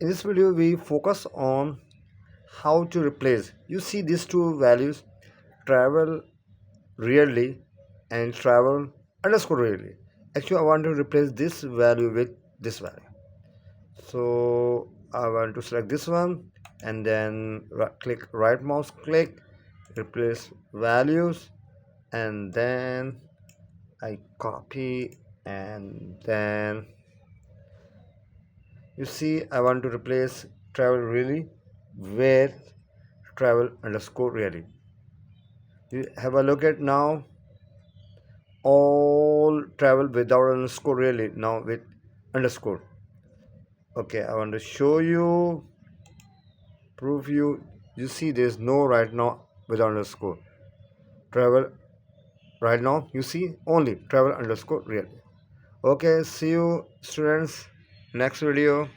In this video we focus on how to replace, you see, these two values, travel really and travel underscore really. Actually, I want to replace this value with this value. So I want to select this one and then click right mouse click, replace values, and then I copy, and then you see I want to replace travel really with travel underscore really. You have a look at now, all travel without underscore really, now with underscore. Okay, I want to show you, prove you see there's no right now without underscore travel. Right now you see only travel underscore really. Okay, see you students next video.